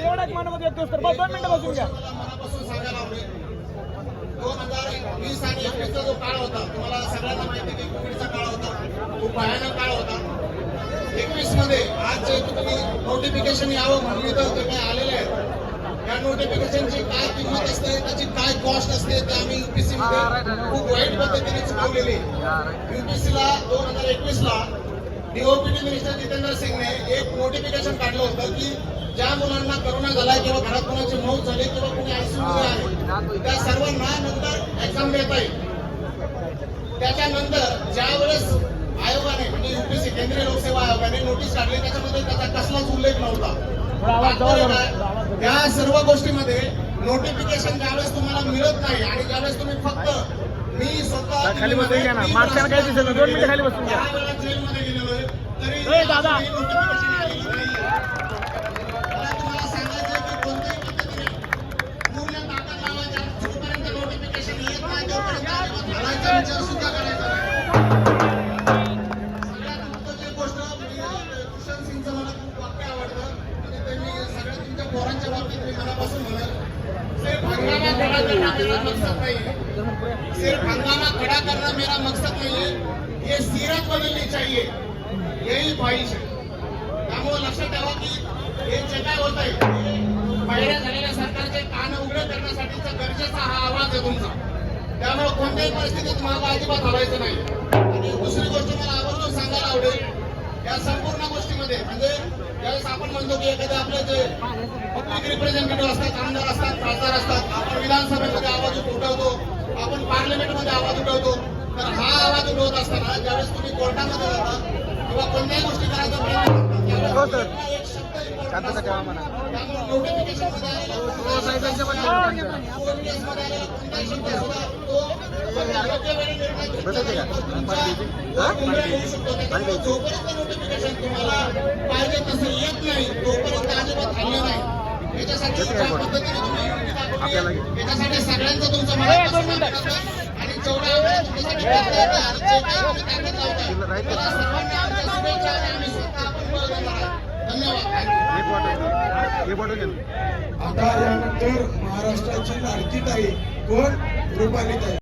एवढा एक मानवत येतो तर 2 मिनिटं बसून घ्या. मनापासून सांगायला आवडेल 2020 आणि 21चा जो काळ होता तुम्हाला सगळ्यांना माहिती आहे की कोविडचा काळ होता, खूप भयानक काळ होता. 21 मध्ये आज जे तुम्ही नोटिफिकेशन यावं म्हणून इथं जे काही आलेले आहेत या नोटिफिकेशनची काय किंमत असते, त्याची काय कॉस्ट असते ते आम्ही युपीसी मध्ये खूप वाईट पद्धतीने चुकवलेली. युपीसीला 2021 ला डीओपीटी मिनिस्टर जितेंद्र सिंगने एक नोटिफिकेशन काढलं होतं की ज्या मुलांना करोना झालाय किंवा घरात कोणाची मौत झाली किंवा कोणी आयसीयू मध्ये आहे त्या सर्वांना नंतर एक्झाम देता येईल. त्याच्यानंतर ज्यावेळेस आयोगाने म्हणजे युपीसी केंद्रीय लोकसेवा आयोगाने नोटीस काढली त्याच्यामध्ये त्याचा कसलाच उल्लेख नव्हता. या सर्व गोष्टीमध्ये नोटिफिकेशन ज्यावेळेस तुम्हाला मिळत नाही आणि ज्यावेळेस तुम्ही फक्त मी स्वतः खाली बसून घ्या ना, मागच्याला काय दिसत 2 मिनिटं खाली बसून घ्या. जेलमध्ये गेलेलो आहे तरी दादा नोटिफिकेशन आलेली नाही. मला तुम्हाला सांगायचं की कोणत्याही पद्धतीने पूर्ण ताकद लावायच्या जोपर्यंत नोटिफिकेशन येत नाही तोपर्यंत घालायचा विचार सुद्धा करायचा नाही. सगळ्यात महत्त्वाची गोष्ट कुशल सिंगचं मला खूप वाक्य आवडतं आणि ते मी सगळ्या तुमच्या पोरांच्या बाबतीत मी मनापासून म्हणेल सिर्फ हंगामा खड़ा करना मेरा मकसद नहीं है, सिर्फ हंगामा खड़ा करना मेरा मकसद नहीं है, ये सीरत बदलनी चाहिए, यही ख्वाहिश है. त्यामुळे लक्षात ठेवा की हे जे काय होत आहे पहिल्या झालेल्या सरकारचे कान उघडे करण्यासाठीचा गरजेचा हा आवाज आहे तुमचा. त्यामुळे कोणत्याही परिस्थितीत मागं अजिबात हलायचं नाही. आणि दुसरी गोष्ट मला आवर्जून सांगायला आवडेल या संपूर्ण गोष्टीमध्ये म्हणजे ज्यावेळेस आपण म्हणतो की एखादे आपले जे पब्लिक रिप्रेझेंटेटिव्ह असतात, आमदार असतात, खासदार असतात, आपण विधानसभेमध्ये आवाज उठवतो, आपण पार्लमेंटमध्ये आवाज उठवतो, तर हा आवाज उठवत असताना ज्यावेळेस तुम्ही कोर्टामध्ये जाता किंवा कोणत्याही गोष्टी करायचा प्रयत्न करता एक शब्द इम्पॉर्टंट त्यामुळे नोटिफिकेशन मध्ये आलेला कोणताही शब्द सुद्धा तो योग्य वेळी निर्णय घेतला होऊ शकतो. त्याच्यामुळे जोपर्यंत नोटिफिकेशन तुम्हाला पाहिजे तसं येत नाही तोपर्यंत अजिबात हल्लं नाही. याच्यासाठी ज्या पद्धतीने तुम्ही युक्ती दाखवली याच्यासाठी सगळ्यांचं तुमचं मनापासून आणि जेवढ्या वेळा तुमच्यासाठी करता येतं आणि जे काही तुम्ही ताकद लावताय त्याला सर्वांनी आमच्या शुभेच्छा आणि आम्ही स्वतः आपण बळ देणार आहे. धन्यवाद. आता यानंतर महाराष्ट्राची लाडकी ताई कोण रुपाली ताई.